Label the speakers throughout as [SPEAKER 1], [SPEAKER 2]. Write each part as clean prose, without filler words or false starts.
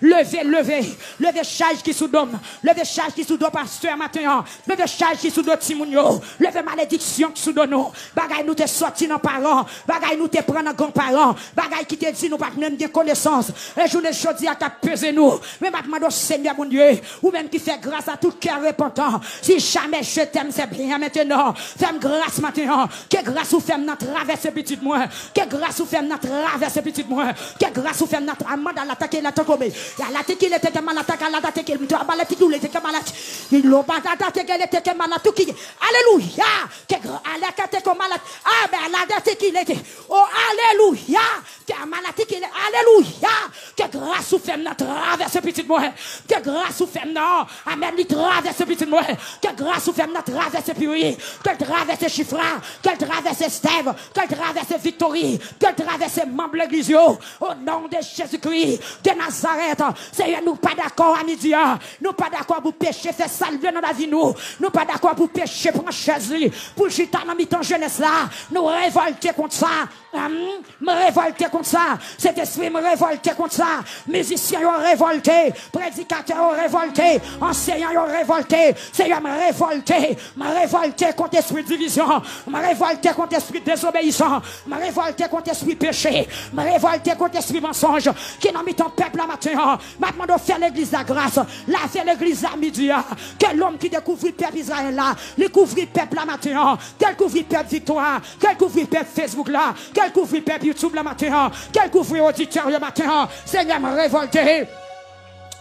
[SPEAKER 1] Levez charge qui sous dôme. Levez charge qui sous dos pasteur matin. Levez charge qui sous dos Timounio. Levez malédiction qui sous dos nous. Bagay nous te sorti dans parents. Bagay nous te prend dans grands-parents. Bagay qui te dit nous pas même de connaissance. Et journée chaudière qui a pesé nous. Mais maintenant, Seigneur mon Dieu, ou même qui fait grâce à tout cœur repentant. Si jamais je t'aime, c'est bien maintenant. Fais-moi grâce maintenant. Que grâce ou fais-moi notre traverse petite moi. Que grâce ou fais-moi notre traverse petite moi. Que grâce ou fais-moi notre amende à l'attaquer la tocomé. Et à l'attaquer le teke mal attaque à l'attaquer le toit balati tout le teke malade. Il l'ont pas attaqué le teke malade tout qui. Alléluia. Que à la teke malade. Ah ben la date qu'il était. Oh alléluia. Que malade qu'il est. Alléluia. Que grâce ou fais-moi notre traverse petite moi. Que grâce ou fais-moi. Amen. Il traverse petite moi. Que grâce ou fais-moi traverse puri. Que traverse chiffra. Que traverse Steve. Que traverse Victorie. Que traverse membre l'église. Au nom de Jésus-Christ de Nazareth. Seigneur, nous pas d'accord à midi. Nous pas d'accord pour pécher, faire salver dans la vie nous. Nous pas d'accord pour pécher, prendre Jésus. Pour chita dans mi-temps jeunesse là. Nous révolter contre ça. Me révolter contre ça. Cet esprit me révolter contre ça. Musiciens ont révolté. Prédicateurs ont révolté. Enseignants ont révolté. Seigneur, me révolter contre l'esprit de division. Me révolter contre l'esprit de désobéissant. Me révolter contre l'esprit péché. Me révolter contre l'esprit mensonge. Qui n'a mis ton peuple la matin. Maintenant, de faire l'église à grâce. Là, faire l'église à midi. Que l'homme qui découvre le peuple Israël là. Découvre le peuple la matin. Quel couvre le peuple Victoire. Quel couvre le peuple Facebook là. Quel couvre le peuple YouTube la matin. Quel couvre auditeur le matin. Seigneur, me révolter.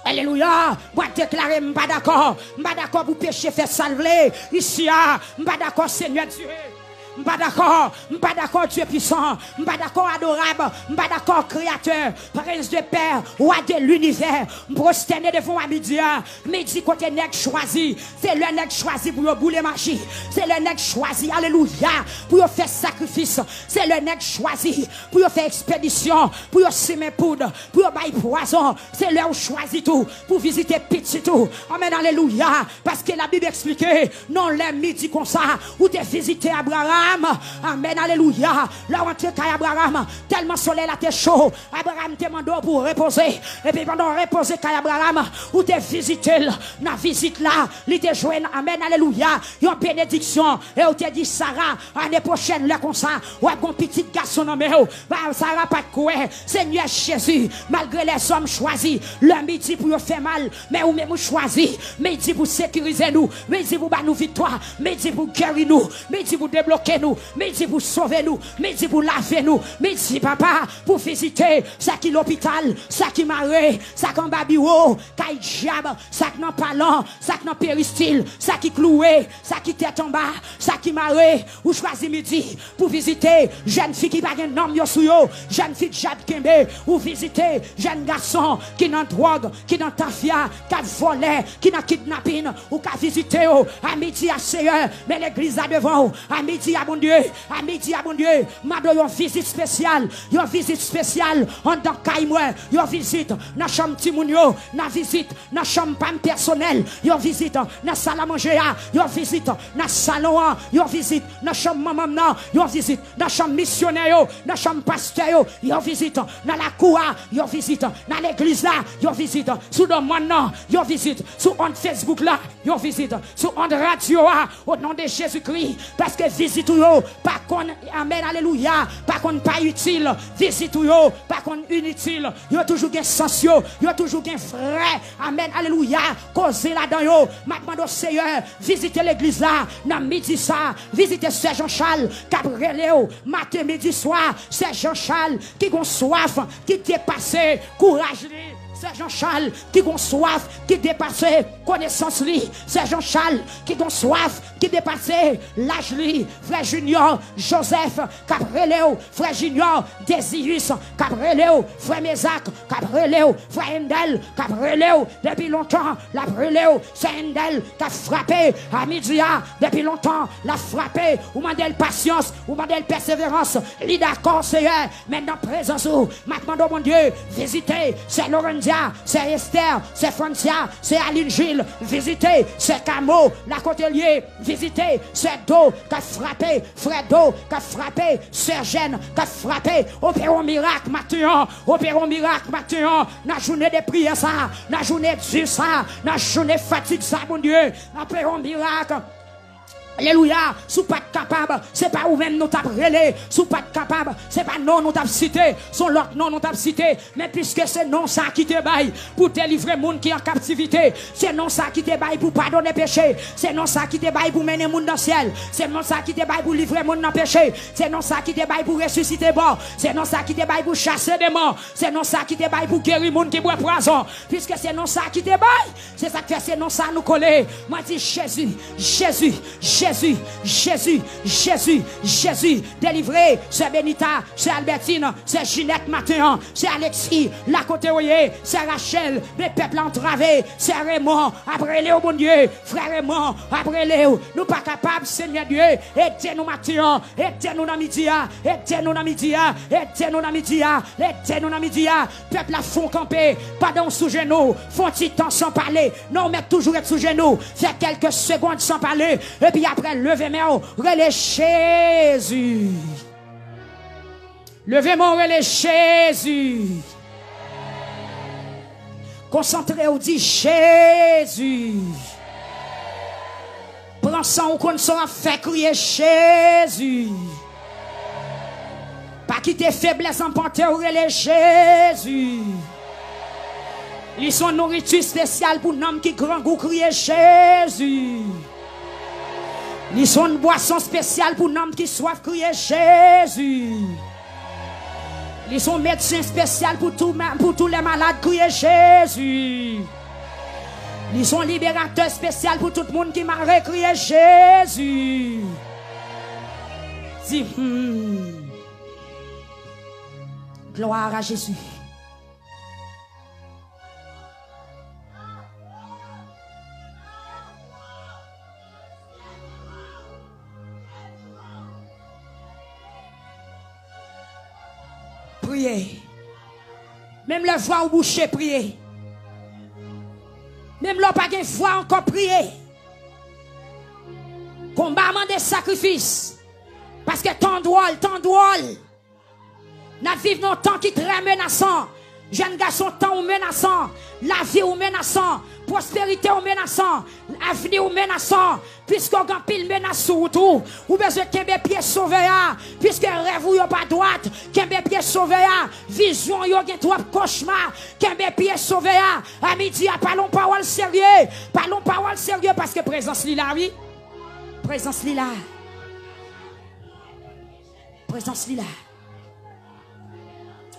[SPEAKER 1] Alléluia. Moi déclarer, je ne suis pas d'accord. Je ne suis pas d'accord pour pécher, faire salver. Ici, je ne suis pas d'accord, Seigneur Dieu. Je ne suis pas d'accord, Dieu puissant. Je ne suis pas d'accord, adorable. Je ne suis pas d'accord, créateur, prince de père, roi de l'univers. Je prosterner devant à midi. Midi, côté nègre choisi. C'est le nègre choisi pour bouler magie. C'est le nègre choisi, alléluia, pour faire sacrifice. C'est le nègre choisi pour faire expédition, pour semer poudre, pour bailler poison. C'est le choisi tout, pour visiter petit tout. Amen, alléluia. Parce que la Bible explique, non, les midi comme ça, où tu visité Abraham. Amen, alléluia. Là, on entre Abraham, tellement soleil là, t'es chaud. Abraham te demande pour reposer. Et puis pendant reposer, Abraham, où t'es visité, dans visite là, il te joint. Amen, alléluia. Il y a une bénédiction. Et où te dit, Sarah, l'année prochaine, là, comme ça, ou un petit garçon nommé, Sarah pas de quoi. Seigneur Jésus, malgré les hommes choisis, le midi pour faire mal, mais ou même choisi, midi pour sécuriser nous, midi pour nous victoire, midi pour guérir nous, midi pour débloquer nous, midi pour sauver nous, midi pour laver nous, midi papa pour visiter ça qui l'hôpital, ça qui marée, ça qui en babio, qui diable, ça qui n'en parlant, ça qui n'en péristyle, ça qui cloué, ça qui tête en bas, ça qui marée, ou choisi midi pour visiter jeune fille qui pas un nom yo sou yo, jeune fille Jab Kembe, ou visiter jeune garçon qui n'en drogue, qui n'en tafia, qui a volé, qui n'en kidnapping, ou qui a visité à midi à Seigneur, mais l'église a devant, à midi à bon Dieu, à midi à bon Dieu, m'a une visite spéciale, une visite spéciale, en tant qu'aïmoue, une visite dans chambre Timounio, une visite dans chambre personnelle, une visite dans salle à manger, une visite dans salon, une visite dans chambre maman, une visite dans chambre missionnaire, dans chambre pasteur, une visite dans la cour, une visite dans l'église là, une visite sous le monde, une visite sur on Facebook là, une visite sur on radio au nom de Jésus-Christ, parce que visite yo, pas qu'on amen, alléluia, pas qu'on pas utile, visite yo, pas qu'on inutile, yo toujours gain sens yo toujours gain vrai, amen, alléluia, causer là-dedans yo, maintenant Seigneur, visitez l'église là, dans midi ça, visitez Sœur Jean-Charles, Cabreleo, matin, midi, soir, Sœur Jean-Charles, qui gon soif, qui dépassé, courage c'est Jean-Charles qui gon soif, qui dépasse connaissance li. C'est Jean-Charles qui gon soif, qui dépasse l'âge li. Frère Junior, Joseph, Cabreleo, frère Junior, Désirus, Cabreleo, frère Mézac, Cabreleo, frère Endel, Cabreleo, depuis longtemps, la Breleo, c'est Endel qui a frappé à midi, depuis longtemps, la frappé, ou mandel patience, ou mandel persévérance, li d'accord, Seigneur, maintenant présence ou, maintenant mon Dieu, visitez, c'est Lorenza, c'est Esther, c'est Francia, c'est Aline Gilles, visitez, c'est Camo, la Côtelier, visitez, c'est Do qui a frappé frappé Fredo, qui a frappé Sergène, qui a frappé, opérons miracle maintenant, opérons miracle maintenant, dans la journée de prière ça, dans la journée de Dieu ça, dans la journée fatigue ça, mon Dieu, opérons miracle. Alléluia, sous pas capable, c'est pas ou même nous t'as relé, sous pas capable, c'est pas non nous t'as cité, son l'autre non nous t'as cité, mais puisque c'est non ça qui te baille pour délivrer monde qui est en captivité, c'est non ça qui te baille pour pardonner péché, c'est non ça qui te baille pour mener monde dans le ciel, c'est non ça qui te baille pour livrer monde dans le péché, c'est non ça qui te baille pour ressusciter bon, c'est non ça qui te baille pour chasser des morts, c'est non ça qui te baille pour guérir monde qui boit poison, puisque c'est non ça qui te baille, c'est ça que fait c'est non ça nous coller. Moi dis Jésus, Jésus, Jésus, Jésus, Jésus, Jésus, délivré, c'est Benita, c'est Albertine, c'est Ginette Matin, c'est Alexis, la côté oye, c'est Rachel, les peuples entravés, c'est Raymond, après Léo, mon Dieu, frère Raymond, après Léo, nous pas capables, Seigneur Dieu, aidez-nous matin, aidez-nous dans midi, aidez-nous dans midi, aidez-nous dans midi, aidez-nous dans midi, peuple à fond camper, pardon sous genoux, font-ils temps sans parler, non, mais toujours être sous genoux, faire quelques secondes sans parler, et puis après, levez moi, relais Jésus. Levez moi, relais Jésus. Concentrez-vous, dit Jésus. Prends ça ou qu'on s'en fait crier Jésus. Pas quitter faiblesse en panthère, relais Jésus. Ils sont nourriture spéciale pour un homme qui grand goût crier Jésus. Ils sont une boisson spéciale pour un homme qui soif crier Jésus. Ils sont médecins spécial pour tous les malades crier Jésus. Ils sont libérateurs spécial pour tout le monde qui m'a crier Jésus. Dis, gloire à Jésus. Priez. Même le voix au boucher, priez. Même le pas de voix encore, priez. Combat des sacrifices. Parce que tant drôle. Nous vivons dans un temps qui est très menaçant. Jeune garçon, temps menaçant. La vie ou menaçant. Prospérité ou menaçant. Avenir ou menaçant. Puisqu'on a pile menace sur tout. Ou besoin qu'un pied sauvé. Puisque rêve ou pas droite. Qu'un pied sauvé. Vision ou gen trop cauchemar. Qu'un pied sauvé. À midi, parlons parole sérieux. Parlons parole sérieux parce que présence lila, oui. Présence lila. Présence lila.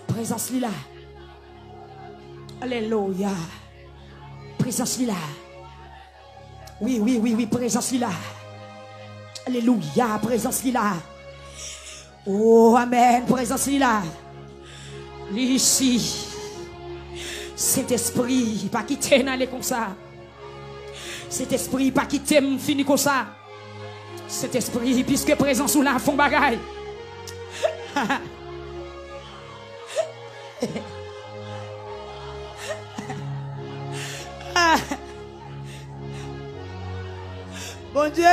[SPEAKER 1] Présence lila. Alléluia. Présence là. Oui, présence là. Alléluia, présence là. Oh, amen, présence là. Ici, cet esprit, pas quitter dans les comme ça. Cet esprit, pas quitter, fini comme ça. Cet esprit, puisque présence là, font bagaille. Bon Dieu,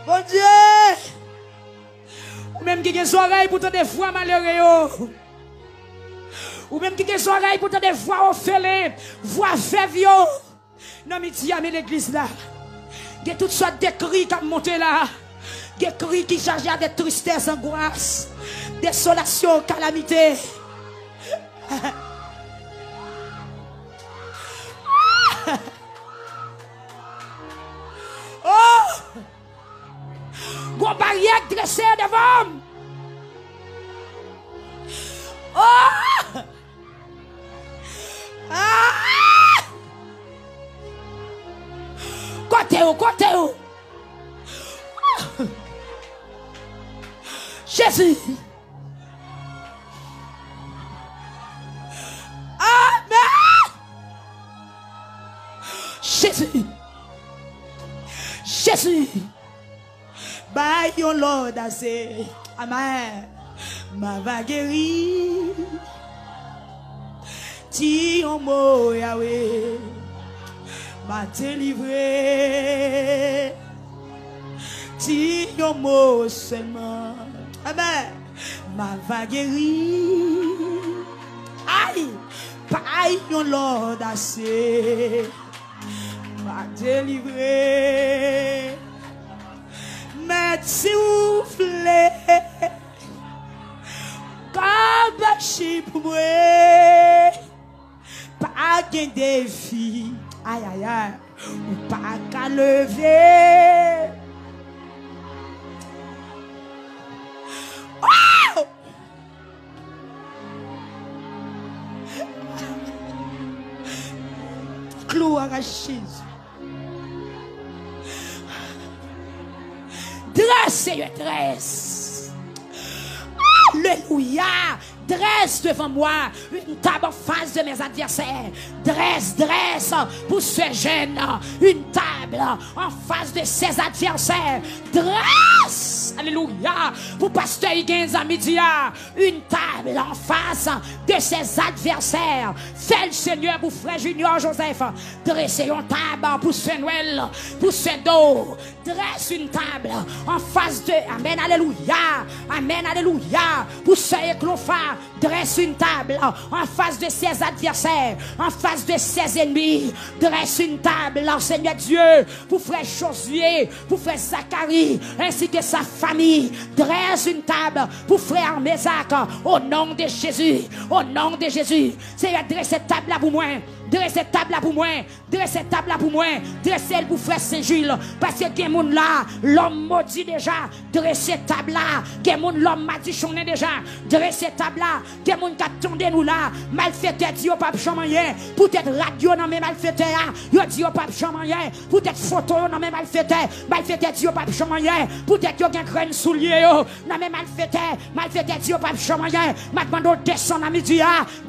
[SPEAKER 1] bon Dieu, ou même qui a des oreilles pour te des voix malheureuses, ou même qui a des oreilles pour te des voix orphelines, voix faibles, non mais tu as mis l'église là, il y a toutes sortes de cris qui ont monté là, des cris qui chargent de tristesse, angoisse, désolation, calamité. Oh! Gros barrière dressée devant. Oh! Ah! Côté où? Jésus. Amen. Jésus. By your Lord, I say, amen. Ma va guérir. Ti en mot, Yahweh. Ma délivré. dis un mot seulement. Amen. Ma va guérir. Aïe, paille yon Lord assez. Va délivrer. Mais souffler. Comme chip moi. Pas qu'un défi. Aïe, aïe, aïe. Ou pas qu'à lever. Oh! Clou arraché. Dresse, Seigneur, dresse. Alléluia. Dresse devant moi une table en face de mes adversaires. Dresse, dresse pour ce jeune une table en face de ses adversaires. Dresse, alléluia, pour pasteur Higgins à midi, une table en face de ses adversaires. Fais le Seigneur pour frère Junior Joseph. Dressez une table pour ce Noël, pour ce dos. Dresse une table en face de, amen, alléluia, amen, alléluia, pour ce éclopha. Dresse une table en face de ses adversaires, en face de ses ennemis. Dresse une table, Seigneur Dieu, pour frère Josué, pour frère Zacharie, ainsi que sa famille. Dresse une table pour frère Mésac, au nom de Jésus, au nom de Jésus. Seigneur, dresse cette table là pour moi. Dresse cette table là pour moi. Dresse cette table là pour moi. Dresse elle pour frère Saint-Gilles. Parce que quelqu'un moun là, l'homme maudit déjà. Dresse cette table là. Quelqu'un moun l'homme matichonné déjà. Dresse cette table là. Quelqu'un moun qui attendait nous là. Malfaiteur dit au pape chamanien. Peut-être radio dans mes malfaiteurs. Yo dit au pape chamanien. Peut-être photo dans mes malfaiteurs. Malfaiteur dit au pape chamanien. Peut-être yo gen graine soulier yo. Dans mes malfaiteurs. Malfaiteur dit au pape chamanien. Maintenant descend à midi.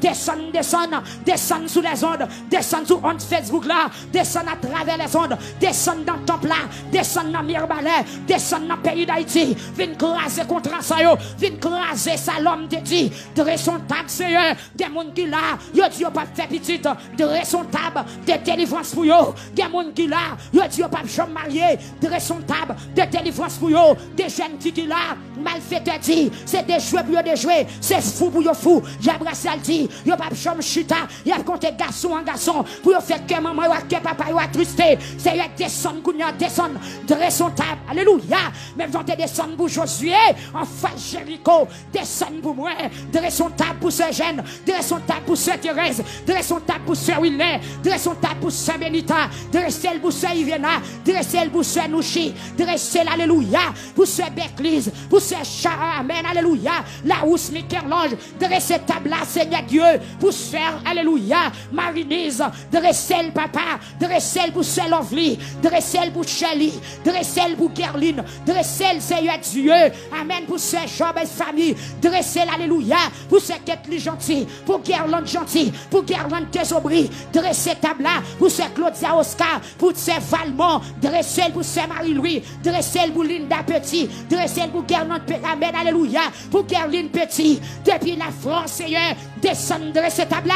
[SPEAKER 1] Descend sous les ondes. Descendre sur on Facebook là, descendre à travers les ondes, descendre dans le temple là, descendre dans Mirbalais, descendre dans le pays d'Haïti, viens craser contre ça yo, viens craser ça l'homme te dit, dresse son table Seigneur, des monde qui là, yo dit yo pas fait petite, dresse son table de délivrance pour yo, des monde qui là, yo dit yo pas jamais marié, dresse son table de délivrance pour yo, des jeunes qui là, malfaiteur dit, c'est des jouets pour yo des jouets, c'est fou pour yo fou, j'ai brassé al dit, yo pas jamais chita, y a compté garçon en garçon pour faire que maman ou que papa ou attristé. Seigneur descend kounya descend dresse son table. Alléluia. Même quand tu descends pour Josué en face Jéricho, descend pour moi, dresse son table pour ce jeune, dresse son table pour ce Thérèse, dresse son table pour ce Willet, dresse son table pour ce Benita, dresse elle pour ce Ivena, dresse elle pour ce Nouchi, dresse alléluia pour ce Béclise, pour ce Chara, amen, alléluia, la housse Michel-Ange, dresse table là, Seigneur Dieu, pour se faire, alléluia, Marinise, dressel papa, dressel pour Lovely, dressel pour Shelly, dressel pour Gerline, dressel Seigneur Dieu, amen pour ce Job et famille, dressel alléluia pour ce Ketli gentil, pour Gerland gentil, pour Gerland Désobri, dressel table là pour ce Claudia Oscar, pour ce Valmont, dressel pour ce Marie-Louis, dressel pour Linda Petit, dressel pour Gerland amen alléluia, pour Gerline Petit, depuis la France Seigneur, descend dressel table là.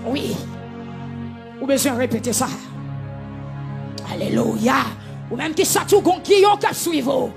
[SPEAKER 1] Oui, ou besoin répéter ça. Alléluia. Ou même qui ça tout gon qui yon ka suivre.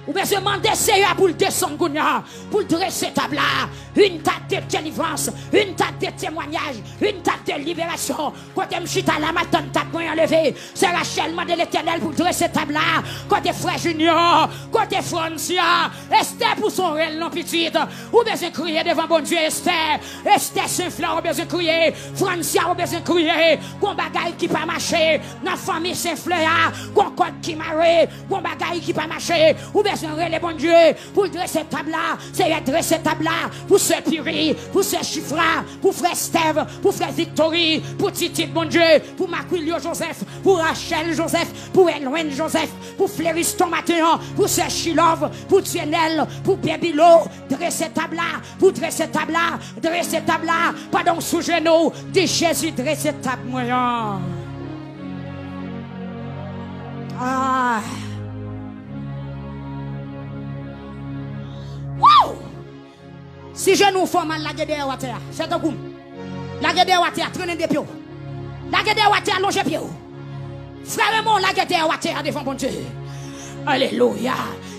[SPEAKER 1] Ou besoin demander Seigneur pour le descendre pour le dresser table là. Une table de délivrance, une table de témoignage, une table de libération. Côté m'chita la matin table pour enlever. C'est Rachel de l'Éternel pour dresser table là. Côté frère Junior, côté Francia, Esther pour son réel non petite. Ou besoin crier devant bon Dieu Esther. Esther Saint-Fleur ou besoin crier. Francia ou besoin crier. Gon bagaille qui pas marcher. Dans famille Saint-Fleur, gon code qui marre. Gon bagaille qui pas marcher. Ou besoin les bon Dieu pour dresser table là. C'est dresser table là. Pour ce Piri, pour ce Chiffra, pour frère Steve, pour frère Victory, pour Titi, mon Dieu, pour Maquilio Joseph, pour Rachel Joseph, pour Eloine Joseph, pour Flériston Mathéon, pour ce Chilov, pour Tienel, pour Bébilo, dresser table là, pour dresser table là, dresser table là, pardon sous genou, dit Jésus, dresser table moyen. Ah. Wow! Si je nous forme la guerre de water, c'est un coup. La guerre de water, traîner des pieds. La guerre de water, longer pieds. Frère mon, la guette à terre devant mon Dieu. Alléluia.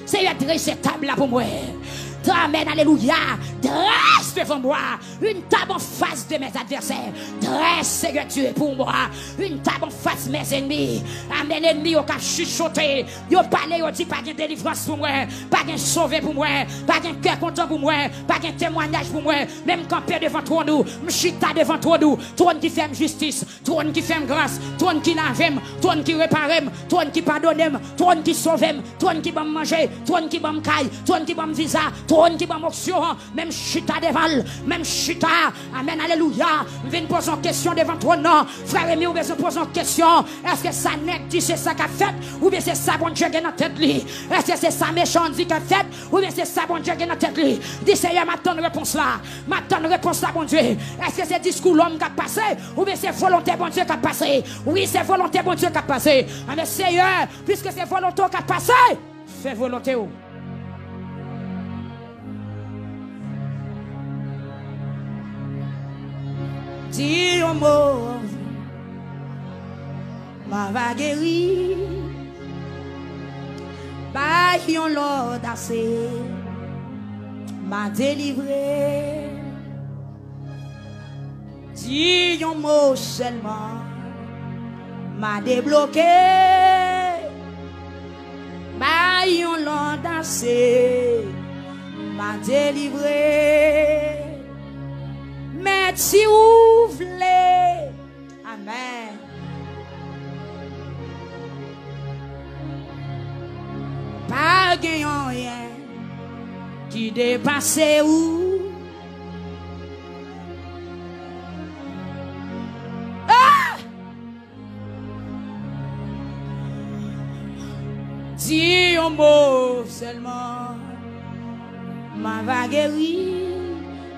[SPEAKER 1] Seigneur, dresse cette table là pour moi. Amen, alléluia. Dresse devant moi une table en face de mes adversaires. Dresse, Seigneur Dieu, pour moi une table en face de mes ennemis. Amen, ennemis, au cas chuchoté. Yo parlé, yo dit pas de délivrance pour moi, pas de sauver pour moi, pas de cœur content pour moi, pas de témoignage pour moi. Même camper devant toi nous, m'chita devant toi nous. Toi qui fait justice, toi qui fait grâce, toi qui lave, toi qui répare, toi qui pardonne, toi qui sauve, toi qui va manger, toi qui va me caille, toi qui va me visa. Qui va m'option, même chita devant, même chita, amen, alléluia. Viens poser une question devant toi, non, frère et ou bien poser une question. Est-ce que ça n'est dit c'est ça qu'a fait, ou bien c'est ça bon Dieu qui est dans tête li? Est-ce que c'est ça méchant dit qu'a fait, ou bien c'est ça bon Dieu qui est dans tête li? Dis Seigneur, m'attends réponse là, m'attends réponse là, bon Dieu. Est-ce que c'est discours l'homme qui a passé, ou bien c'est volonté bon Dieu qui a passé? Oui, c'est volonté bon Dieu qui a passé. Mais Seigneur, puisque c'est volonté qui a passé, fais volonté où? Dis un mot, ma va guérir, bah yon l'ordre assez, m'a délivré. Dis un mot seulement, m'a débloqué, bah yon l'ordre assez, m'a délivré. Mais si vous voulez, amen. Pas gagnant rien qui dépasse où. Ah! Dis un mot seulement, ma va guérir.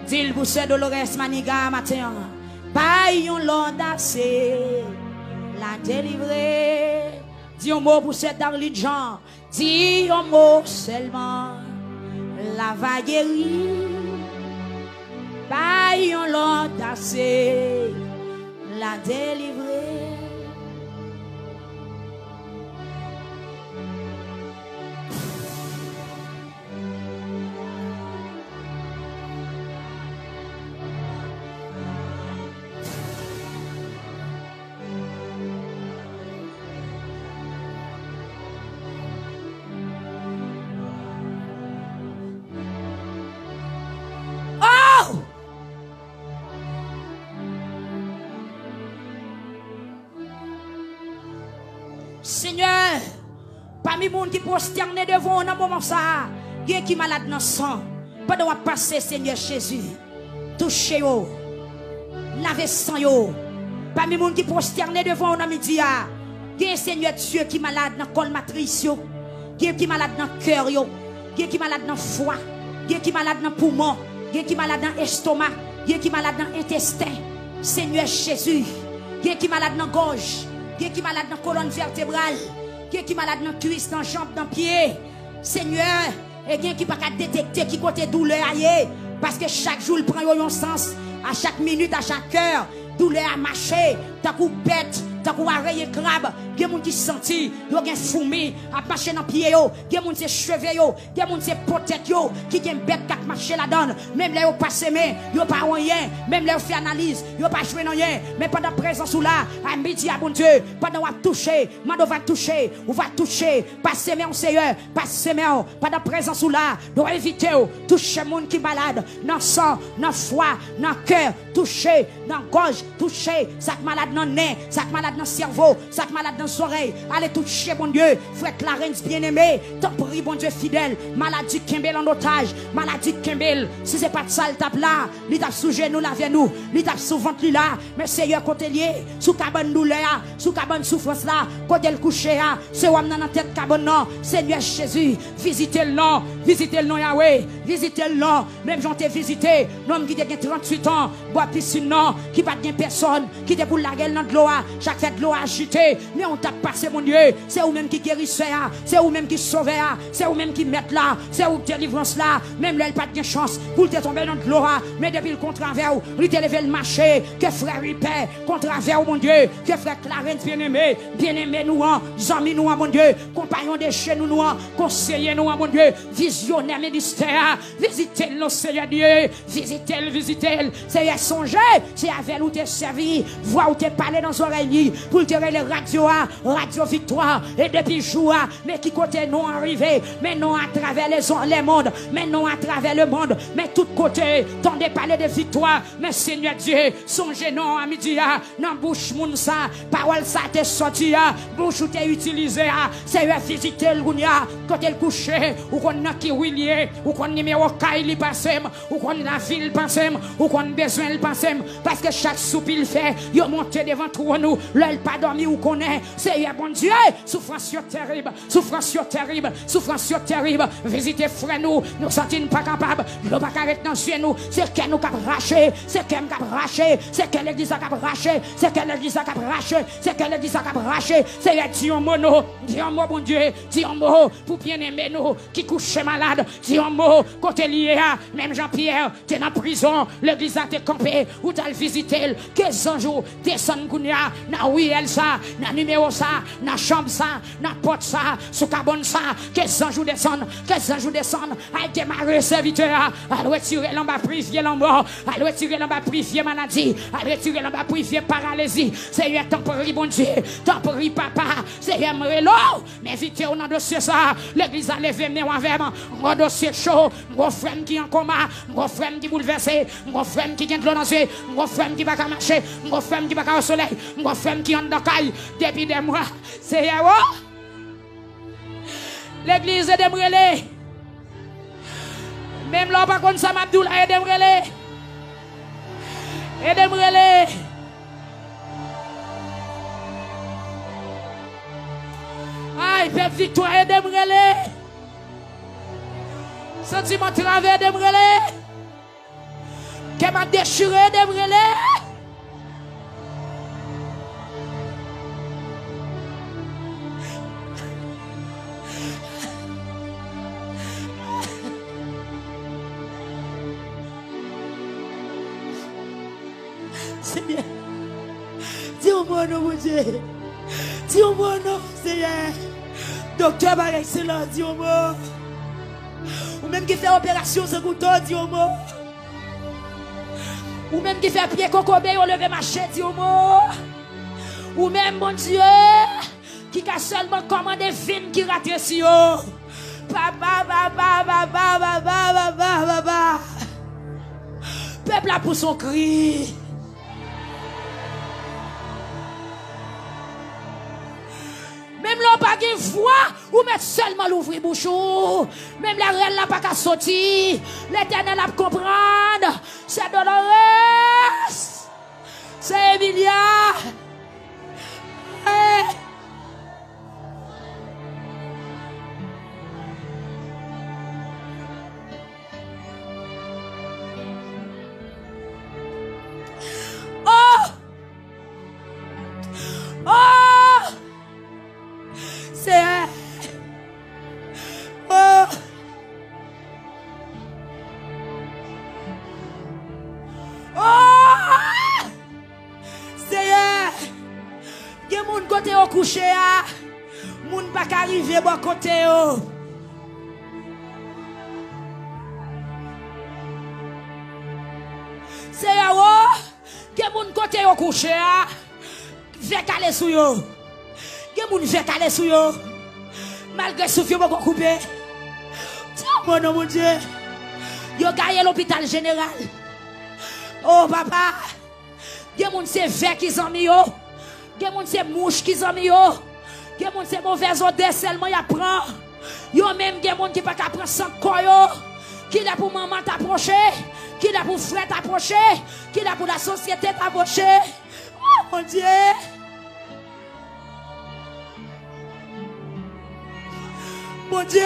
[SPEAKER 1] Dis-le pour ce Dolores Maniga matin. Pas yon l'audace, la délivrer. Dis un mot pour cette Darlene Jean. Dis un mot seulement, la va guérir. Pas yon l'audace, la délivrer. Seigneur, parmi les gens qui prosternent devant dans moment ça, il y a qui malade dans le sang. Pendant qu'on passe, Seigneur Jésus, touchez yo, lavez sang yo. Parmi les gens qui prosternent devant dans midi, il y a Seigneur Dieu qui malade dans le col matrice yo, il y a qui malade dans le cœur yo, il y a qui malade dans le foie, il y a qui malade dans le poumon, il y a qui malade dans l'estomac, il y a qui malade dans l'intestin. Seigneur Jésus, il y a qui malade dans la gorge. Qui est malade dans la colonne vertébrale, qui est malade dans la cuisse, dans la jambe, dans le pied. Seigneur, et qui pas qu'à détecter qui côté douleur aille, parce que chaque jour il prend un sens, à chaque minute, à chaque heure, douleur à marcher, t'as coup bête, t'as coup arrêté crabe, il y a des gens qui senti, il y a des fourmis à marcher dans le pied, il y a des gens qui cheveux, il y a des gens qui potette, qui ont bête qui marcher là-dedans, même là, ils n'ont pas semé, ils n'ont pas rien, même là, ils fait analyse, ils n'ont pas joué dans rien, mais pendant présence ou là, à midi, à bon Dieu, pendant qu'on va toucher, on va toucher, pas semer en Seigneur, pas semer, pendant présence ou là, doit éviter, toucher les gens qui malade, dans le sang, dans le foie, dans le cœur, toucher, dans la gorge, toucher, ça malade dans le nez, ça malade dans le cerveau, ça malade dans oreilles, allez toucher bon Dieu, frère Clarence bien-aimé, t'en prie bon Dieu fidèle, maladie Kimbel en otage, maladie Kimbel, si c'est pas de ça le tape là, il tape sous genou la nous, il tape sous ventre là, mais Seigneur côté lié, sous cabane douleur, sous cabane souffrance là, côté le coucher là, c'est où dans la tête cabane non, Seigneur Jésus, visitez le nom Yahweh, visitez le nom, même j'en t'ai visité, l'homme qui a 38 ans, bois piscine non, qui pas de personne, qui te pour la gueule dans de l'eau, chaque fait de l'eau agitée, mais on t'a passé, mon Dieu. C'est vous-même qui guérissez, c'est vous-même qui sauvez, c'est vous-même qui mettez là, c'est vous qui délivrance là. Même là, il pas de chance pour te tomber dans de l'eau, mais depuis le contraire, il te levé le marché, que frère Ripé, contraire, mon Dieu, que frère Clarence, bien-aimé, nous, amis, nous, mon Dieu, compagnons de chez nous, conseillers, nous, mon Dieu, visionnaire ministère, visitez le Seigneur Dieu, visitez-le, Seigneur, songez, c'est avec où t'es servi, voir où t'es parlé dans oreilles, pour te les radio victoire, et depuis jour, mais qui côté nous arrivé, mais non à travers les mondes, mais non à travers le monde, mais tout côté, tendez parler de victoire, mais Seigneur Dieu, songez non à midi, dans bouche moun ça, parole ça t'est sorti, bouche où t'es utilisé, Seigneur, visitez le gounia, côté le coucher, ou qu'on a qui oublié, ou qu'on numéro Kaili passé, ou qu'on la ville passé, ou qu'on besoin le passé, parce que chaque soupe il fait, il monte devant tout nous, l'œil pas dormi ou qu'on est, Seigneur bon Dieu, souffrance terrible, visitez frère nous sentons pas capables, nous pas arrêter dans chez nous, c'est qu'elle nous cap racher, c'est qu'elle cap racher, c'est qu'elle l'église cap racher, c'est qu'elle l'église cap racher, c'est qu'elle l'église cap racher, c'est dit un mot non, dis un mot bon Dieu, dis un mot pour bien aimer nous qui couche malade, dis un mot côté lié à même Jean-Pierre, t'es dans prison, l'église a été campé ou t'as visité, 15 jours descend Gounia, na oui elle ça, na numéro ça, na chambre ça, na porte ça, sous carbone ça, 15 jours descendent, à démarrer serviteur, à retirer l'en bas privier l'en mort, à retirer l'en bas privier maladie, à retirer l'en bas privier paralysie, Seigneur temporaire bon Dieu, temporaire papa, Seigneur m'relo, mais vite on a dossier ça, l'église a levé mais avec mon dossier chaud, mon frère qui en coma, mon frère qui bouleversé, mon frère qui vient de l'annoncer, mon frère qui va pas marcher, mon frère qui va pas au soleil, mon frère qui en dacaille depuis des mois, Seigneur. L'église est débrûlée. Même là, par contre, ça m'a dit, est débrûlée. Est débrûlée. Aïe, peuple victoire est débrûlée. Sentiment travers est débrûlé. Qu'elle m'a déchiré est débrûlé. C'est bien. Dis-moi non, mon Dieu. Dis-moi non, Seigneur. Docteur par excellence, dis-moi. Ou même qui fait opération sans couteau, dis-moi. Ou même qui fait pied cocobé, ou lever machette, dis-moi. Ou même, mon Dieu, qui a seulement commandé vin qui rate si haut. Peuple a pour son cri. Même là, pas de voix, ou mettre seulement l'ouvrir bouchon. Même la reine n'a pas qu'à sortir. L'éternel a comprendre. C'est Dolores. C'est Emilia. Côté au coucher, moun pas arriver bon côté au. C'est que moun côté au coucher, fait caler sou yo. Que moun fait caler sou yo. Malgré souffle beaucoup coupé. Mon Dieu. Yo gagne l'hôpital général. Oh papa. Que moun c'est vert qui sont mis yo. Que moun c'est mouche qui sont mis yo. Que moun c'est mauvais odeur seulement y apprend. Yo même que moun qui pas qu'à prendre sans koyo. Qui là pour maman t'approcher, qui là pour frère t'approcher, qui là pour la société t'approcher. Oh mon Dieu. Mon Dieu.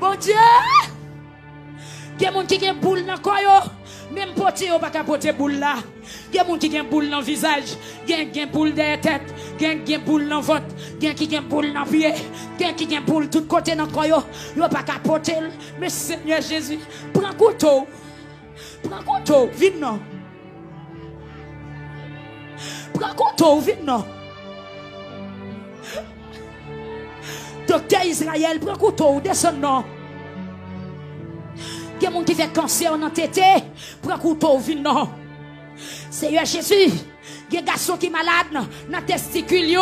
[SPEAKER 1] Mon Dieu. Qui moun qui gen boule dans koyo, même poté ou pas qu'à poté boule là. Il y a des gens qui ont boule dans le visage, il y a boule dans la tête, il y a boule dans le ventre, il y a boule dans le pied, il y a boule tout côté dans le corps. Il n'y a pas capoter. Mais Seigneur Jésus, prends couteau. Prends couteau, vite non. Prends couteau, vite non. Docteur Israël, prends couteau, descend non. Il y a des gens qui fait cancer dans la tête, prends couteau, vite non. Seigneur Jésus, il y a des garçons qui sont malades dans les testicules,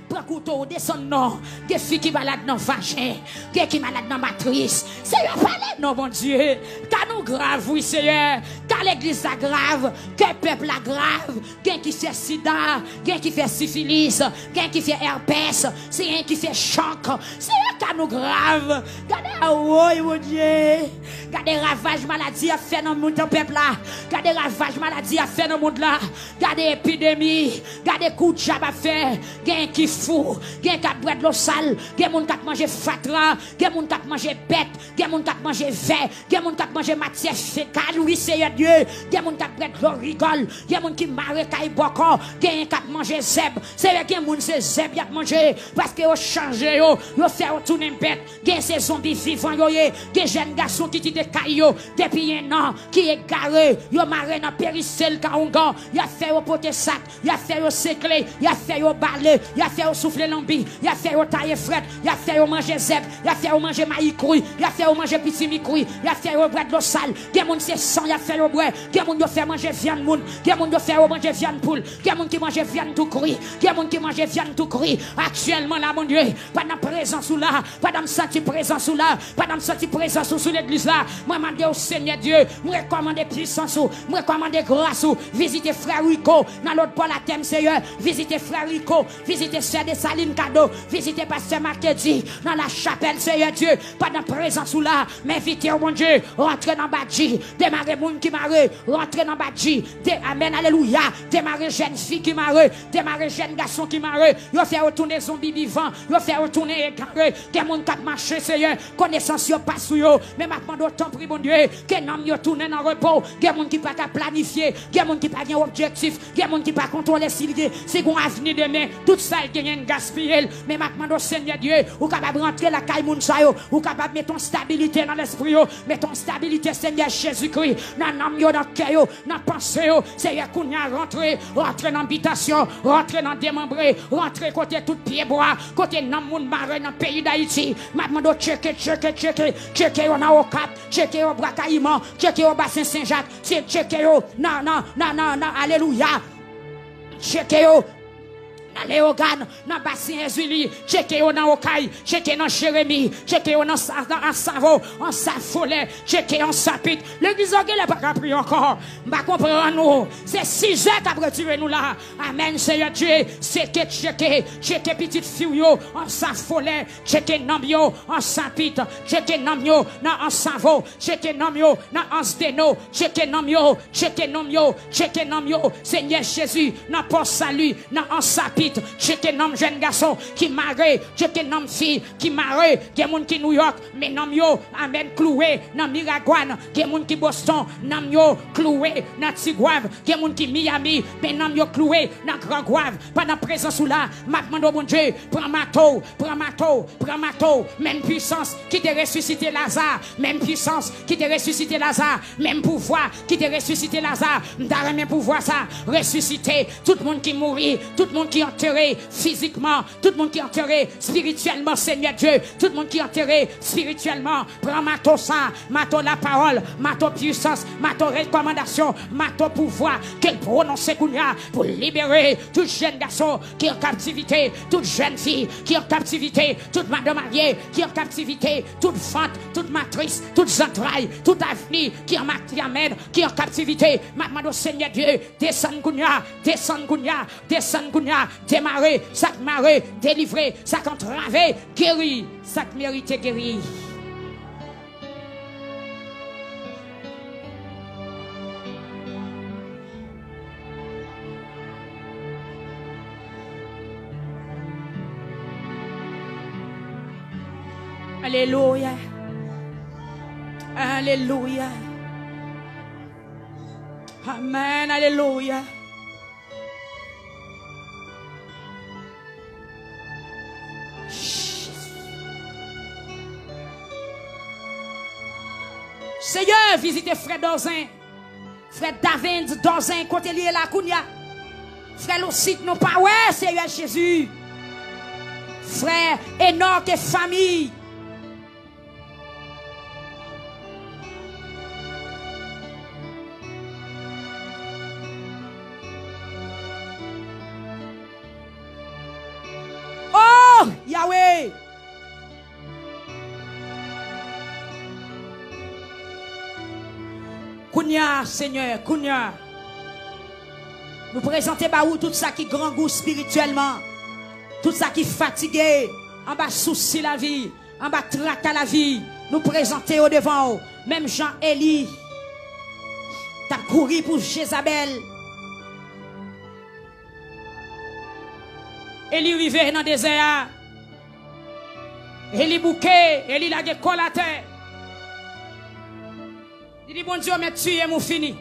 [SPEAKER 1] prends couteau, descend non. Il y a des filles qui sont malades dans le vagin, il y a des qui sont malades dans la matrice. Seigneur, parlez non, mon Dieu. Car nous grave, oui, Seigneur. Car l'église est grave, que le peuple est grave. Quelqu'un qui fait sida, quelqu'un qui fait syphilis, quelqu'un qui fait herpès, c'est un qui fait choc. Seigneur, car nous grave. Regardez, oh, mon Dieu. Regardez, ravage maladie à faire dans le monde, peuple là. Regardez, ravage maladie à faire dans le monde là. Regardez, épidémie. Regardez, coup de jab à faire. Quelqu'un qui fou, quelqu'un qui boit de l'eau sale, quelqu'un qui a mangé fatra, quelqu'un qui a mangé bête, quelqu'un qui a mangé verre, quelqu'un qui a mangé matière fécale, oui, Seigneur Dieu, quelqu'un qui a pris de l'eau rigole, quelqu'un qui a marre caille boko, quelqu'un qui a mangé zèbre, c'est quelqu'un qui c'est zèbre qui a mangé, parce que vous changé, vous fait retourner une bête, quelqu'un c'est zombie vivant, quelqu'un jeune garçon qui dit des cailloux, depuis un an, qui est garé, vous marre dans périssel, kaongan, vous a fait au poté sac, vous a fait au séclé, vous a fait au balai, vous a fait au souffler lambi, vous a fait au taille fret, vous a fait au manger zèbre, vous a fait au manger maïs cru, vous a fait au manger petit microui, vous a fait au bois de l'eau sale, quelqu'un c'est sang, vous a fait au bois, quelqu'un qui fait manger viande moun, quelqu'un qui fait manger viande poule, quelqu'un qui mange viande tout cru, quelqu'un qui mange viande tout cru, actuellement là, mon Dieu, pas de présence ou là, pas de sentir présence ou là, pas de sentir présence sous l'église là, moi demande au Seigneur Dieu, moi recommande puissance ou, moi recommande grâce ou, visitez frère Rico, dans l'autre pôle à thème Seigneur, visitez frère Rico, visitez sœur de Saline Cadeau, visitez pasteur Marquedi, dans la chapelle Seigneur Dieu, pas de présence ou là, mais invitez au mon Dieu, rentrez dans Badji, démarrez moun qui marre, rentrez dans Badji, amen, alléluia, démarrez jeune fille qui marre, démarrez jeune garçon qui marre, yo fait retourner zombie vivant, yo fait retourner égaré, que moun k'ap marché Seigneur, connaissance yo pas sou yo, mais maintenant d'autant prie mon Dieu, que nom yo tourner dans repos, que moun qui pas qu'à planifier, que moun qui pas gen objectif, que moun qui pas contrôler s'il c'est gon avenir demain, tout ça il gagne gaspiller, mais maintenant Seigneur Dieu, ou capable rentrer la caille moun sa yo, ou capable mettre ton stabilité dans l'esprit yo, mettre ton stabilité Seigneur Jésus-Christ, dans l'âme yo, dans le cœur yo, dans pensée yo, Seigneur kounya rentrer dans l'habitation, rentrer dans démembré, rentrer côté tout pied bois, côté nan moun marre dans pays d'Haïti, maintenant checker yo dans au cap, checker au Bracaïman, checker au bassin Saint-Jacques, c'est checker yo non, alléluia, checker yo dans Léogane, dans bassin Ezuli, checker dans Okaï, checker dans Jérémie, checker dans Savo, en Safolé, checker en Sapit. L'église n'a pas compris encore. M'a comprendre nous. C'est 6 heures qu'après retiré nous là. Amen, Seigneur Dieu. C'est que checker petite fille en Safolé, checker Namio en Sapit, checker Namio dans en Savo, checker Namio dans en Steno, checker Namio, Seigneur Jésus, dans Port Salut, dans en Sapit. Checker nom jeune garçon qui marre, checker nom fille qui marre, qui est moun qui New York, mais nom yo, amen, cloué, dans Miragouane, qui est moun qui Boston, nom yo, cloué, dans Tigouave, qui est moun qui Miami, mais nom yo, cloué, dans Grand Gouave, pendant présence ou là, maintenant mon Dieu, prends mato, même puissance qui te ressuscité Lazare, même puissance qui te ressuscité Lazare, même pouvoir qui te ressuscité Lazare, m'ta même pouvoir ça, ressusciter, tout le monde qui mourit, tout le monde qui enterré physiquement, tout le monde qui enterré spirituellement, Seigneur Dieu, tout le monde qui enterré spirituellement, prends mato ça, mato la parole, mato puissance, mato recommandation, mato pouvoir, qu'elle prononce pour libérer tout jeune garçon qui est en captivité, toute jeune fille qui est en captivité, toute madame mariée qui est en captivité, toute fente, toute matrice, toute entrailles, toute avenir qui est en qui est en captivité, maintenant Seigneur Dieu, descend Gounia, démarrer, ça marrer, délivrer, ça entraver, guérir, ça mérite guérir. Alléluia. Alléluia. Amen. Alléluia. Seigneur, visitez frère Dorzin. Frère David Dorzin, côté lié la Kounia. Frère Lucite, non pas, ouais, Seigneur Jésus. Frère Enoch et famille. Oh, Yahweh. Kounia, Seigneur, Kounia. Nous présentons Baou tout ça qui grand goût spirituellement. Tout ça qui fatigué. En bas souci la vie. En bas traque à la vie. Nous présentons au devant. Même Jean-Élie. T'as couru pour Jézabel. Élie rivé dans le désert. Élie bouquet. Élie la guécole à terre. Il dit, bon Dieu, mais tuer mon fini.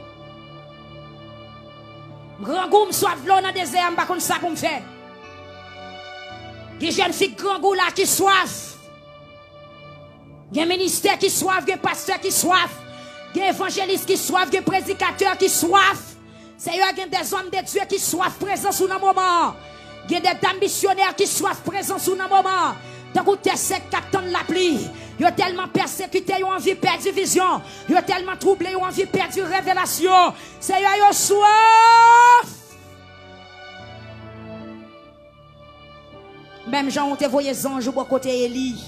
[SPEAKER 1] Grand goût, soit v'lon dans le désert, je ne sais pas ça pour me faire. Il y a des jeunes filles grand goût là qui soif. Il y a un ministère qui soif, il y a un pasteur qui soif. Il y a un évangéliste qui soif, il y a un prédicateur qui soif. C'est y a des hommes de Dieu qui soif présent sous un moment. Il y a des dames missionnaires qui soif présent sous un moment. Tant que t'es sec, qu'attend la pluie. Ils ont tellement persécuté, ils ont envie de perdre vision. Ils ont tellement troublé, ils ont envie de perdre révélation. C'est yo soif. Même Jean, on te voyé les anges au côté Élie.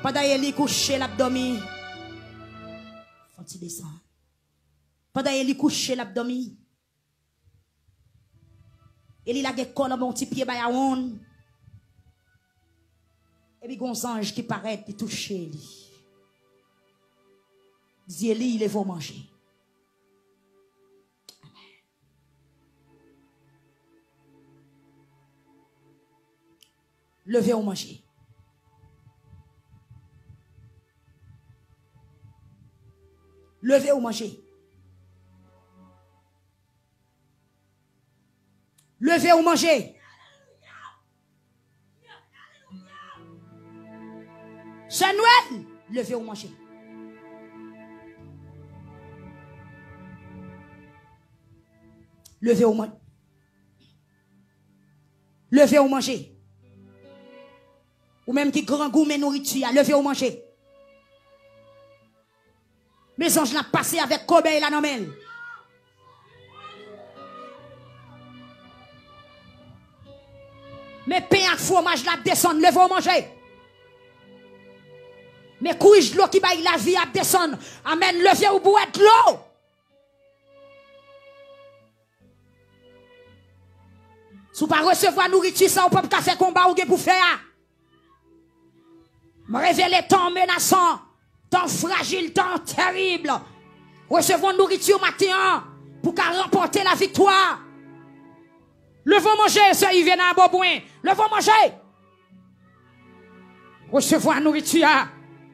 [SPEAKER 1] Pendant Élie couché l'abdomen. Faut-il descendre? Pendant Élie couché l'abdomen. Élie la guécole à mon petit pied by a one. Et puis, il y a un ange qui paraît et touche Élie. Il dit, Élie, il va manger. Amen. Levez ou manger. Levez ou manger. Levez ou manger. C'est Noël. Levez ou manger. Levez ou manger. Levez ou manger. Ou même qui grand goût mais nourriture. Levez ou manger. Mes anges l'ont passé avec Kobe et la nomelle. Mais pain à fromage la descendre. Levez ou manger. Mais couille l'eau qui baille la vie à descendre. Amen. Levez ou boire de l'eau. Si vous ne pas recevoir nourriture, ça, vous ne pouvez pas faire combat ou pour faire. Me révéler temps menaçant, temps fragile, temps terrible. Recevons nourriture matin pour qu'à remporter la victoire. Levons manger, ça y vient à Bobouin. Levons manger. Recevoir nourriture.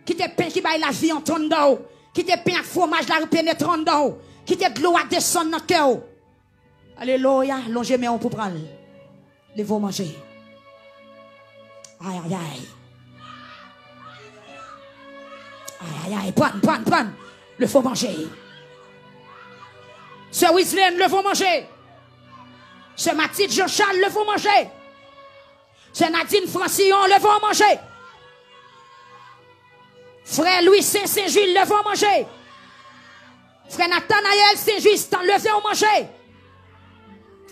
[SPEAKER 1] Qui te pain qui baille la vie en ton dos. Qui te pain à fromage la pénétrant dans. Qui te de l'eau à descendre dans le cœur. Alléluia. Longez mes pour prendre. Les vont manger. Aïe, aïe, aïe. Aïe, aïe, aïe. Prends. Le faut manger. Sœur Wislène, le faut manger. Sœur Mathilde Jean-Charles, le faut manger. Sœur Nadine Francillon, le faut manger. Frère Louis Saint-Gilles, le faut manger. Frère Nathanaël Saint-Just, levez au manger.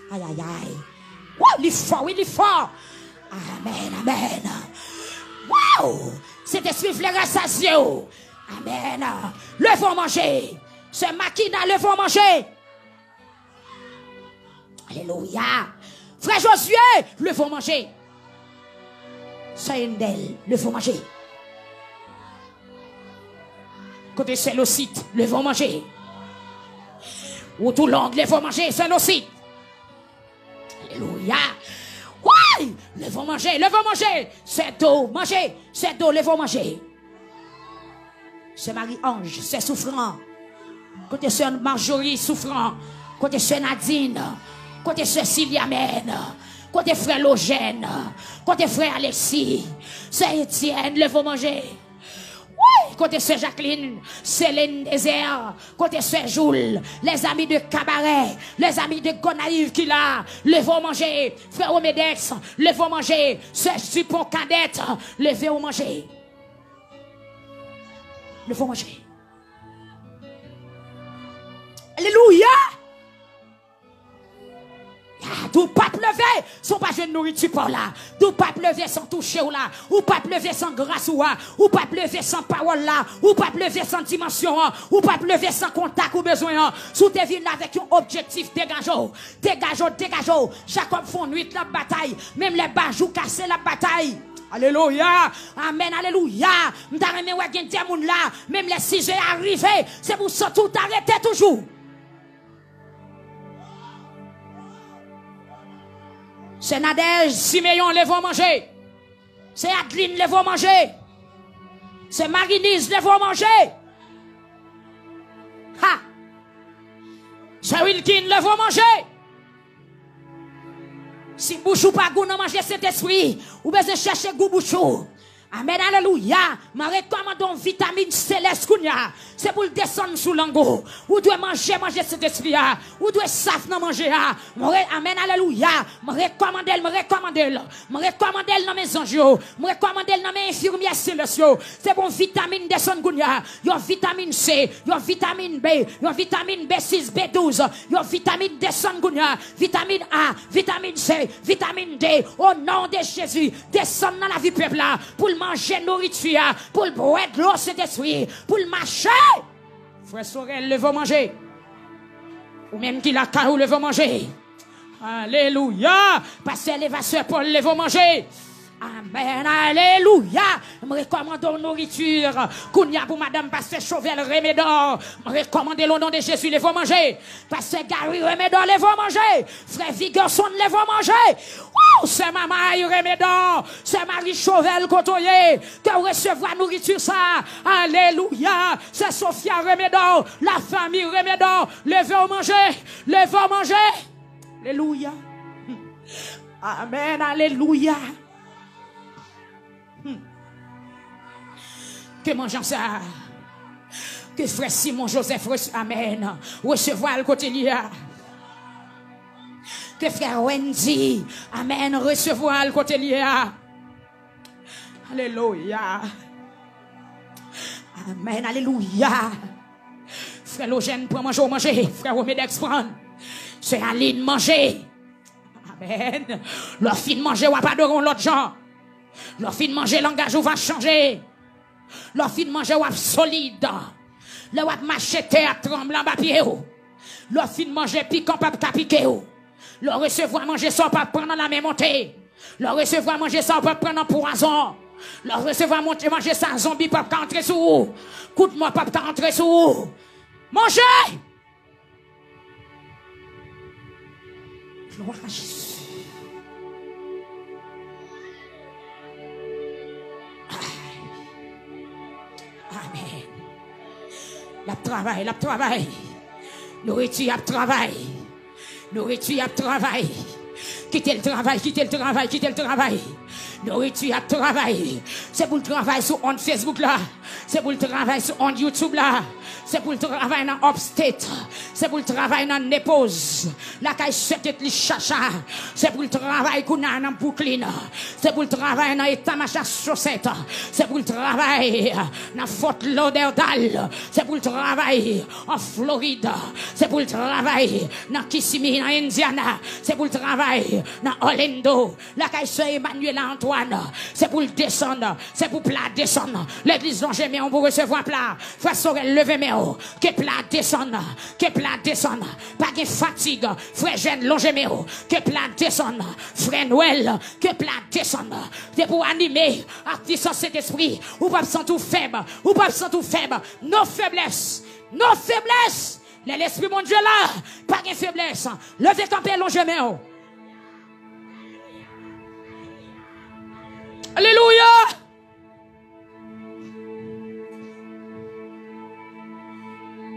[SPEAKER 1] Aïe, aïe, aïe. Wow, il est fort, oui, il est fort. Amen, amen. Wow, cet esprit fleur rassasié. Amen. Levez au manger. Ce Makina, levez au manger. Alléluia. Frère Josué, levez au manger. Saint-Endel, levez au manger. Côté Saint-Locite, levez au manger. Ou tout l'angle, levez au manger, Saint-Locite. Alléluia. Oui, levez manger, levez manger. C'est d'eau, manger. C'est d'eau, levez manger. C'est Marie-Ange, c'est souffrant. Côté sœur Marjorie, souffrant. Côté sœur Nadine. Côté sœur Sylviamène. Côté frère Logène. Côté frère Alexis. C'est Étienne, levez manger. Côté Sœur Jacqueline, Céline Désert, côté Sœur Joule, les amis de Cabaret, les amis de Gonaïve qui là, levez-vous manger, frère Omedex, levez-vous manger, Sœur Supon Cadette, levez-vous manger. Levez-vous manger. Alléluia. D'où pas lever, sont pas de nourriture par là. D'où pas lever sans toucher ou là. Ou pas lever sans grâce ou là. Ou pas lever sans parole là. Ou pas lever sans dimension. Ou pas lever sans contact ou besoin. Sous tes vies avec un objectif, dégageons. Dégageons, dégageons. Jacob font nuit la bataille. Même les bajous cassent la bataille. Alléluia. Amen, alléluia. M'tarreme ou gen des moun là. Même les 6 heures arrivés. C'est pour ça tout arrêter toujours. C'est Nadège, Siméon, les vont manger. C'est Adeline, les vont manger. C'est Marinise, les vont manger. Ha! C'est Wilkin, les vont manger. Si bouchou pas goût, non manger cet esprit, ou besoin chercher goût bouchou. Amen, alléluia. Ma recommandons vitamine céleste kounya. C'est pour le descendre sous l'ango. Ou doit manger cet esprit. Ou doit saf non manger. Amen, alléluia. Me recommandel dans mes anges. Me recommandel dans mes infirmières célestes. C'est pour vitamine descendre kounya. Yon vitamine C, yon vitamine B, yon vitamine B6, B12, yon vitamine descendre kounya. Vitamine A, vitamine C, vitamine D. Au nom de Jésus, descendre dans la vie peuple là. Pour manger nourriture, pour boire de l'eau cet esprit, pour marcher. Frère Sorel, le va manger. Ou même qui la carou, le va manger. Alléluia. Pasteur Lévasseur Paul, le va manger. Amen, alléluia. Je recommande la nourriture. Kounia pour madame Pasteur Chauvel Remédor. Je recommande le nom de Jésus, les vont manger. Pasteur Gary Remédor, les vont manger. Frère Vigorson, les vont manger. Wow, c'est maman Remédor. C'est Marie Chauvel Cotoyer. Que recevoir nourriture ça. Alléluia. C'est Sophia Remédor. La famille Remédor. Les vont manger. Les vont manger. Alléluia. Amen, alléluia. Que mangeons ça. Que frère Simon Joseph, amen, recevoir le côté lié. Que frère Wendy, amen, recevoir le côté lié. Alléluia. Amen, alléluia. Frère Logène, prends manger. Frère Omedex, prends. C'est Aline, manger. Amen. Leur fin de manger, ou pas de l'autre gens. Leur fin de manger, langage va changer. Leur fin de manger, ou solide. Le wap machete à tremblant papier. Leur fin de manger, piquant pas piquer. Leur recevoir manger sans pas prendre la même montée. Leur recevoir manger sans pas prendre un poison. Leur recevoir manger sans zombie pas entrer sous. Coute-moi pas entrer sous. Mangez! Gloire à Jésus. Amen. La travail. Nourriture, travail. Nourriture, travail. Quittez le travail. Nourriture, travail. C'est pour le travail sur on Facebook là. C'est pour le travail sur on YouTube là. C'est pour le travail dans Upstate. C'est pour le travail dans Nepose. La caille chèque les chacha. C'est pour le travail qu'on a dans Brooklyn. C'est pour le travail dans État-Machin Chaussette. C'est pour le travail dans Fort Lauderdale. C'est pour le travail en Floride. C'est pour le travail dans Kissimmee, dans Indiana. C'est pour le travail dans Orlando. La caille Emmanuel Antoine. C'est pour le descendre. C'est pour plat descendre. L'église Longéméon pour recevoir plat. Frère Sorel, levez-moi. Que plat descende. Que plat descende. Pas de fatigue. Frère Jeanne Longéméon. Que plat descende. Frère Noël. Que plat descende. C'est pour animer. Artiste cet esprit. Ou pas sans tout faible. Ou pas sans tout faible. Nos faiblesses. Nos faiblesses. L'esprit mon Dieu là. Pas de faiblesse. Levez camper Longéméon. Alléluia.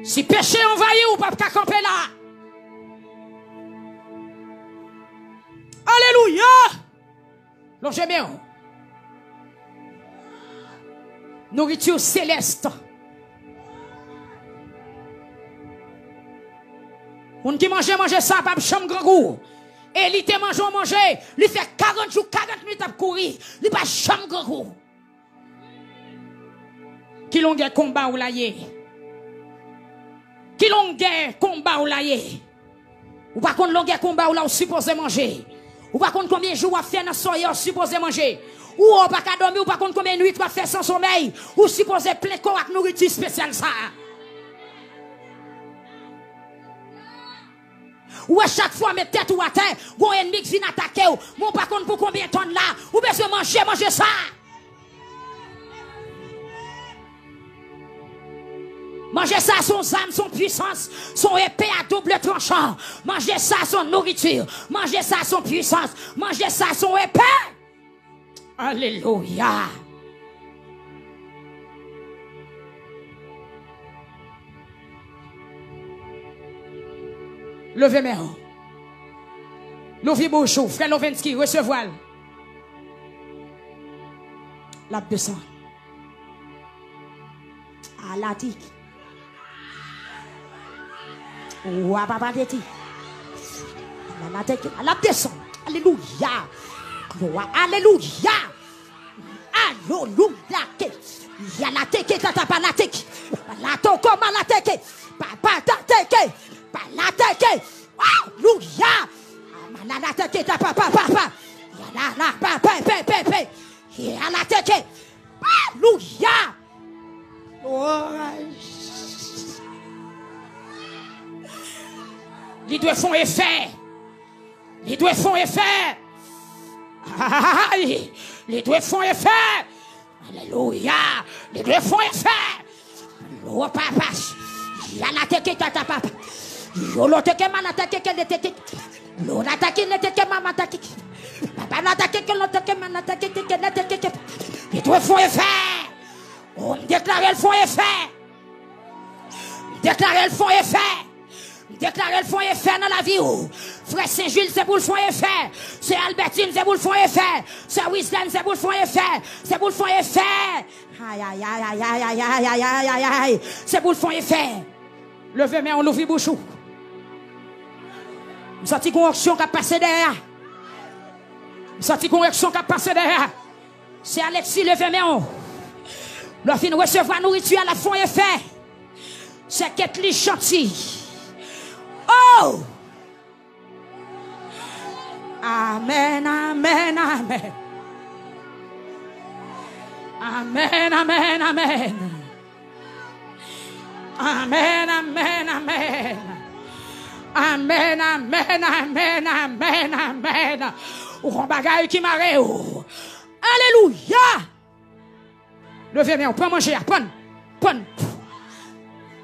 [SPEAKER 1] Si péché envahi ou pas camper là. Alléluia. Longéméon. Nourriture céleste. On qui mange ça, pas de chambre grand goût. Et il te manger, il fait 40 jours, 40 minutes à courir. Il pas chambre grand goût. Qui l'ont guerre combat ou la yé. Qui l'ont guerre combat ou la yé. Ou par contre l'on guerre combat ou là, on supposé manger. Ou par contre combien de jours on fait dans soirée, on supposé manger. Ou on pas qu'à dormir, ou par contre combien de nuits on faire sans sommeil. Ou supposé plein corps avec nourriture spéciale ça. Ou à chaque fois mettre tête ou à terre, ou un ennemi qui vient attaquer ou. Mon par contre pour combien de temps là, ou besoin manger ça. Manger ça, son âme, son puissance, son épée à double tranchant. Manger ça, son nourriture. Manger ça, son puissance. Manger ça, son épée. Alléluia. Levez mes mains. Levez bouche, frère Lovensky, recevoir. La descend. À la tique. Ou à papa de ti. La descend. Alléluia. Alléluia. Alléluia. Ya la teke tata pa la teke. La toko ma la teke. Papa ta teke. Pa la teke. Alléluia. Ma la teke ta papa papa. Ya la papa pe. Ya la teke. Alléluia. Les deux font effet. Les deux font effet. Les deux font effet. Alléluia. Les deux font effet. Oh papa. Ya la teke tata papa. Yo lo teke ma la teke ke de teke. Lo la teke ne teke ma teke. Papa la teke ke lo teke ma la teke ke ne teke. Les deux font effet. On déclare elles font effet. Déclare elles font effet. Déclarer le fond effet dans la vie. Frère Saint-Gilles, c'est pour le fond effet. C'est Albertine, c'est pour le fond effet. C'est Wisdom, c'est pour le fond effet. C'est pour le fond effet. Aïe. C'est pour le fond effet. Levez main, on l'ouvre bouchou. Vous sentez qu'on action qui a passé derrière. Vous sentez qu'on action qui a passé derrière. C'est Alexis, levez main. Le fin recevoir nourriture à la fond effet. C'est Ketli Chanty. Oh! Amen, amen, amen. Amen, amen, amen. Amen, amen, amen. Amen, amen, amen, amen, amen. Ou un bagage qui m'arrête. Alléluia! Levez-moi, prends manger, prends.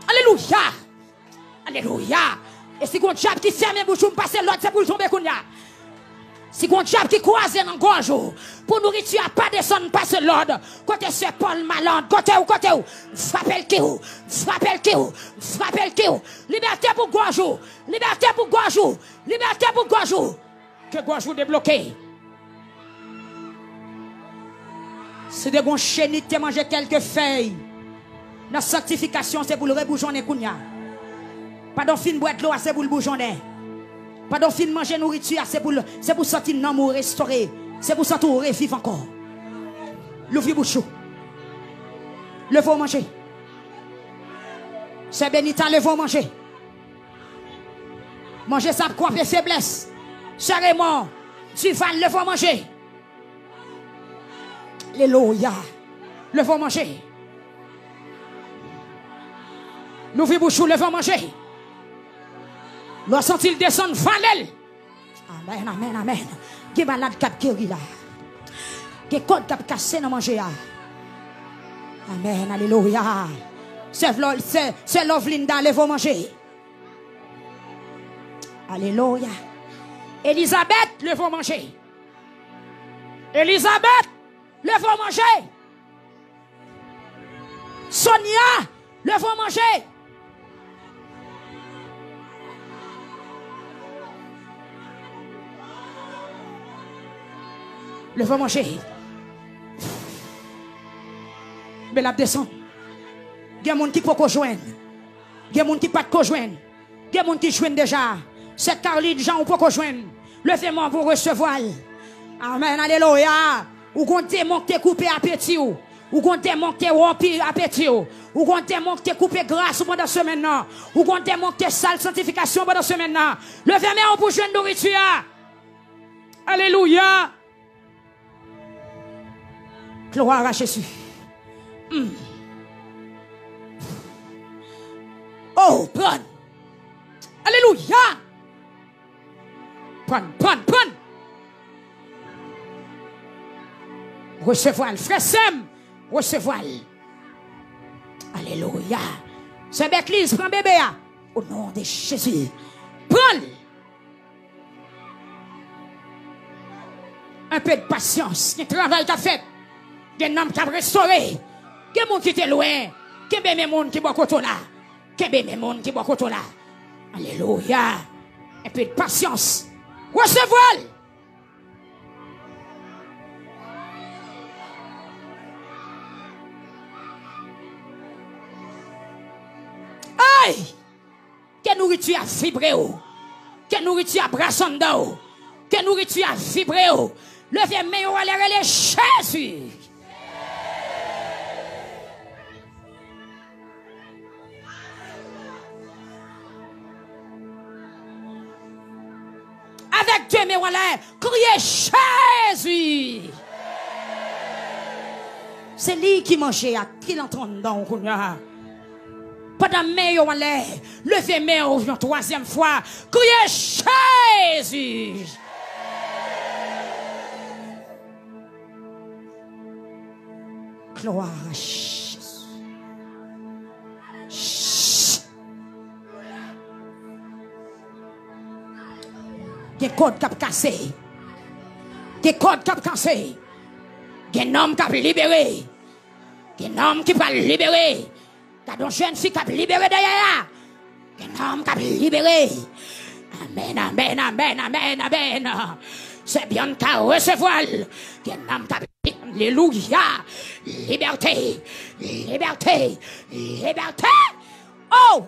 [SPEAKER 1] Alléluia! Alléluia! Et si on diable qui ferme bouche pour passer l'autre, c'est pour tomber kounya. Si on diable qui croise dans gorge pour nourriture pas descendre passer l'ordre. Côté c'est Paul Malande, côté où? Frappel qui ou? Liberté pour gorge. Liberté pour gorge. Que gorge débloqué. C'est de bon chénit qui manger quelques feuilles. La sanctification c'est pour le rebouchonner kounya. Pas d'en fin boire de l'eau, c'est pour le bougeonner. Pas d'en fin manger nourriture, c'est pour sortir dans l'amour restauré. C'est pour sortir revivre encore. L'ouvre bouchou. Le faut manger. C'est bénita, le faut manger. Manger ça pour coiffer faiblesse. C'est Raymond. Tu vas le faut manger. Alléluia. Le faut manger. L'ouvre bouchou, le faut manger. L'on sent-il descendre, valel. Amen, amen, amen. Qui malade cap guéri là. Qui code cap cassé dans manger là. Amen, alléluia. C'est Love Linda, le vont manger. Alléluia. Elisabeth, le vont manger. Elisabeth, le vont manger. Sonia, le vont manger. Le va manger. tomber, la descendre. Il y a des gens qui peuvent joindre. Il y a des gens qui ne peuvent pas joindre. Il y a des gens qui joignent déjà. Cette Caroline Jean, ou pas joindre. Levez-moi pour recevoir. Amen, alléluia. Ou qu'on démon qui coupé appétit. Ou qu'on démon qui rompu appétit. Ou qu'on démon qui coupé grâce pendant ce maintenant. Ou qu'on démon qui sale sanctification pendant ce maintenant. Levez-moi pour joindre nourriture. Alléluia. Gloire à Jésus. Oh, prends. Alléluia. Prends. Recevoir, frère Sem, recevoir. Alléluia. C'est l'église, prends bébé. Au nom de Jésus. Prends. Un peu de patience. Le travail qu'a fait. Il y a un homme qui a restauré. Il y a des gens qui étaient loin. Il y a des gens qui boivent côté là. Il y a des gens qui boivent côté là. Alléluia. Un peu de patience. Recevoir. Aïe! Que nourriture a vibré. Que nourriture a brassé d'eau. Que nourriture a vibré. Levez main au l'air et Jésus. Avec Dieu, mais voilà, criez Jésus. C'est lui qui mangeait, à qui l'entend dans le pendant que vous allez lever main une troisième fois, criez Jésus. Gloire à Jésus. Des codes qui ont cassé. Des codes qui ont cassé. Des hommes qui ont libéré. Des hommes qui ont libéré. T'as une jeune fille qui a libéré derrière. Un homme qui a libéré. Amen, amen, amen, amen, amen. C'est bien qu'à recevoir. Un homme qui a alléluia. Liberté, liberté, liberté. Oh!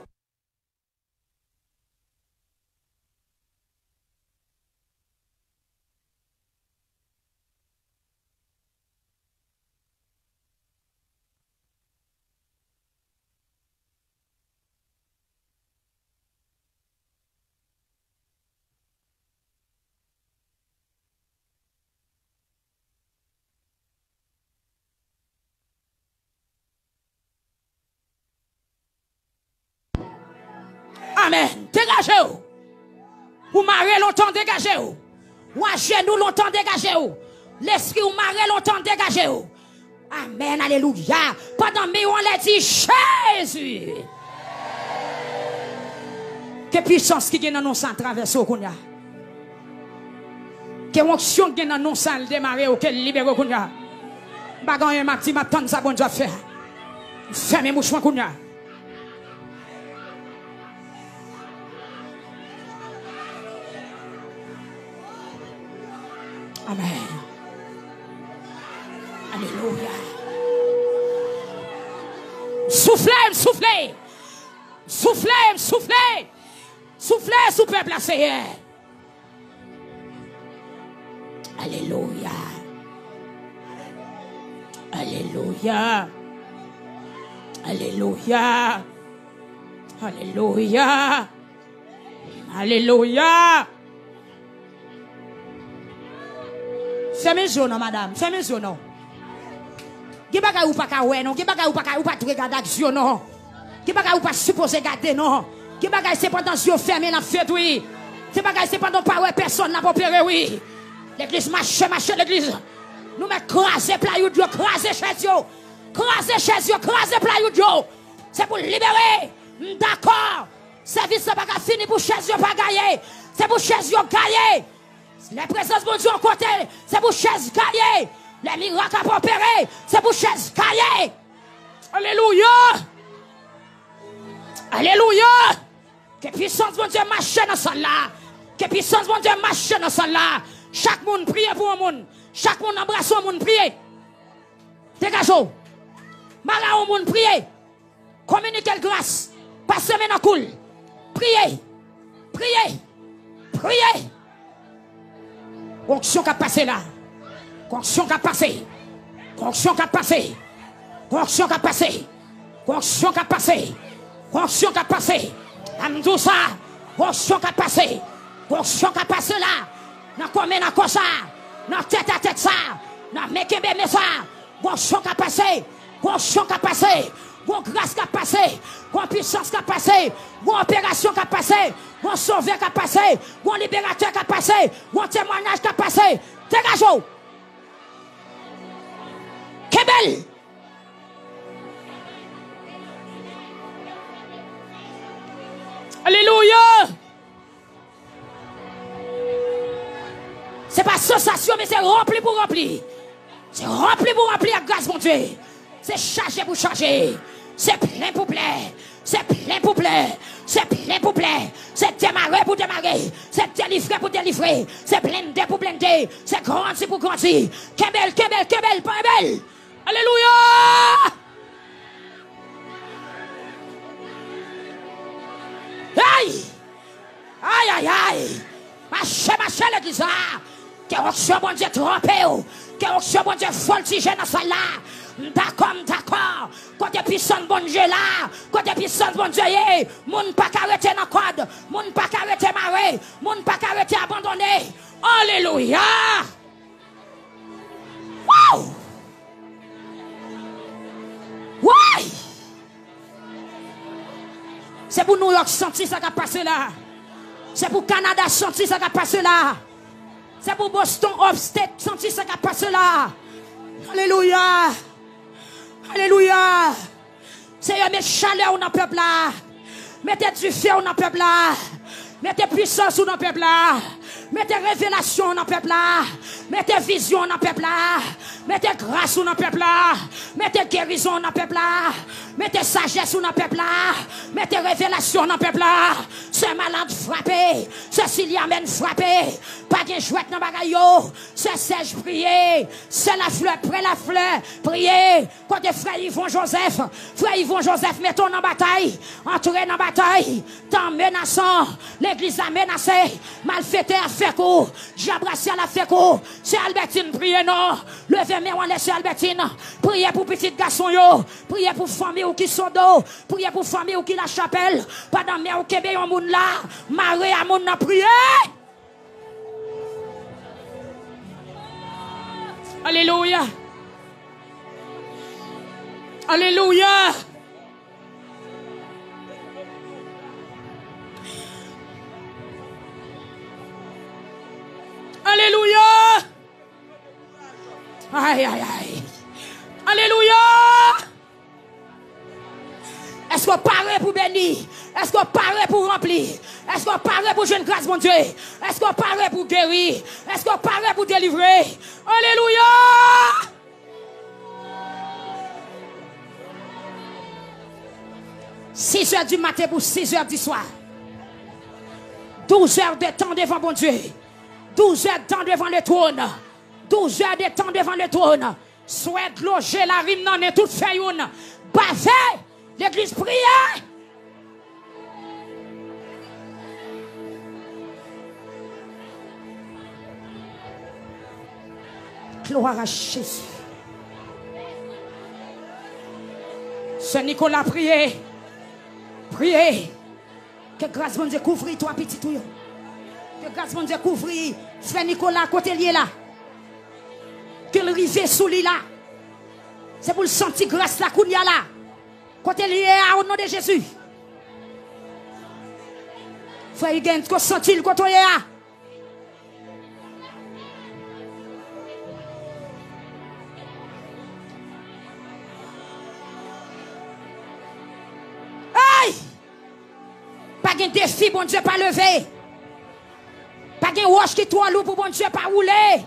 [SPEAKER 1] Amen. Dégagez-vous. Vous marrez longtemps, dégagez-vous. Ou à genoux longtemps, dégagez-vous. L'esprit ou marrez longtemps, dégagez-vous. Amen. Alléluia. Pendant que on l'a dit Jésus. Quelle puissance qui est dans nos sangs traversés au Kounia. Quelle onction qui est dans nos sangs démarrer au quel libéré au Kounia. Bagan m'a dit, m'a tante ça bon Dieu faire. Fermez mouchement Kounia. Amen. Alléluia. Soufflez, soufflez. Soufflez, soufflez. Soufflez sous peuple Seigneur. Alléluia. Alléluia. Alléluia. Alléluia. Alléluia. Fermez les yeux, non, madame. Fermez les yeux, non. Qui bagaille ou pas kawé, non. Qui bagaille ou pas tout regarder avec yeux, non. Qui bagaille ou pas supposé garder, non. Qui bagaille c'est pendant yeux fermés la fête, oui. Qui bagaille c'est pendant pas ouais personne n'a pas opéré, oui. L'église marche l'église. Nous mettons craser playou Dieu, craser chez Dieu. Craser chez Dieu, craser playou Dieu. C'est pour libérer. D'accord. Service n'a pas fini pour chez Dieu pas gagner. C'est pour chez Dieu gagner. La présence de Dieu en côté, c'est pour chaise gaillée. Les miracles à opérer, c'est pour chaise gaillée. Alléluia. Alléluia. Que puissance de Dieu marche dans celle-là. Que puissance de Dieu marche dans celle-là. Chaque monde prie pour un monde. Chaque monde embrasse un monde prie. Dégagez. Mara au monde, priez. Communiquez grâce. Passez maintenant cool. Priez. Priez. Priez. Onction qui a passé là. Onction qui a passé. Onction qui a passé. Onction qui a passé. Onction qui a passé. Onction qui a passé. Amdou ça. Onction qui a passé. Onction qui a passé là. Dans combien dans ça. Dans tête à tête ça. Dans mekebe mais ça. Onction qui a passé. Onction qui a passé. Bon grâce qui a passé, bon puissance qui a passé, bon opération qui a passé, bon sauveur qui a passé, bon libérateur qui a passé, bon témoignage qui a passé. Dégagez-vous. Kebel. Alléluia. C'est pas sensation, mais c'est rempli pour remplir. C'est rempli pour remplir avec grâce, mon Dieu. C'est chargé pour charger. C'est plein pour plein. C'est plein pour plein. C'est plein pour plein. C'est démarré pour démarrer. C'est délivré pour délivrer. C'est blindé pour blinder. C'est grandi pour grandir. Kebel, kebel, kebel, pas belle. Alléluia. Aïe. Aïe, aïe, aïe. Marchez, l'église. Que onction, bon Dieu, trompé. Que onction, bon Dieu, voltigé dans celle-là. D'accord. Côté puissant bon Dieu là, côté puissant bon Dieu, moun pas arrêté dans code, moun pas arrêté maré, moun pas arrêté abandonné. Alléluia. Wow. Ouais. C'est pour New York sentir ça qui a passé là. C'est pour Canada sentir ça qui a passé là. C'est pour Boston Upstate sentir ça qui a passé là. Alléluia. Alléluia. Seigneur, mettez chaleur dans le peuple là. Mettez du feu dans le peuple là. Mettez puissance dans le peuple là. Mettez révélation dans le peuple là. Mettez vision dans le peuple là. Mettez grâce dans le peuple là. Mettez guérison dans le peuple là. Mettez sagesse dans le peuple là. Mettez révélation dans le peuple là. C'est malade frappé. C'est Siliamène frappé. Pas de jouet dans le bagaille. C'est sèche prier. C'est la fleur, près la fleur. Prier. Quand des frères Yvon Joseph. Frère Yvon Joseph, mettons dans la bataille. Entrez dans la bataille. Tant menaçant. L'église a menacé. Malfaiteur a fait coup. Jabrassiel a fait coup. C'est Albertine, priez non. Levez mes on laisse Albertine. Priez pour petit garçon yo. Priez pour famille ou qui sont dos. Priez pour famille ou qui la chapelle. Pas dans mes ou qui yon moun là. Maré à moun na prier. Alléluia. Alléluia. Alléluia. Aïe, aïe, aïe. Alléluia. Est-ce qu'on paraît pour bénir? Est-ce qu'on paraît pour remplir? Est-ce qu'on paraît pour jouer une grâce, mon Dieu? Est-ce qu'on paraît pour guérir? Est-ce qu'on paraît pour délivrer? Alléluia. 6 heures du matin pour 6 heures du soir. 12 heures de temps devant mon Dieu. 12 heures de temps devant le trône. 12 heures de temps devant le trône. Souhaite loger la rime non et toute fayoune. Bavé, l'église prière. Gloire à Jésus. Saint Nicolas, priez. Priez. Que grâce mon Dieu couvre toi, petit tout. Que grâce mon Dieu couvre frère Nicolas, côté lié là. Que le rivet sous lui là. C'est pour le sentir grâce la kounia là. Côté lié au nom de Jésus. Frère, il gagne, qu'on sentit le côté là. Pas de défi, bon Dieu, pas levé. Pas de roche qui toi loup pour bon Dieu, pas rouler.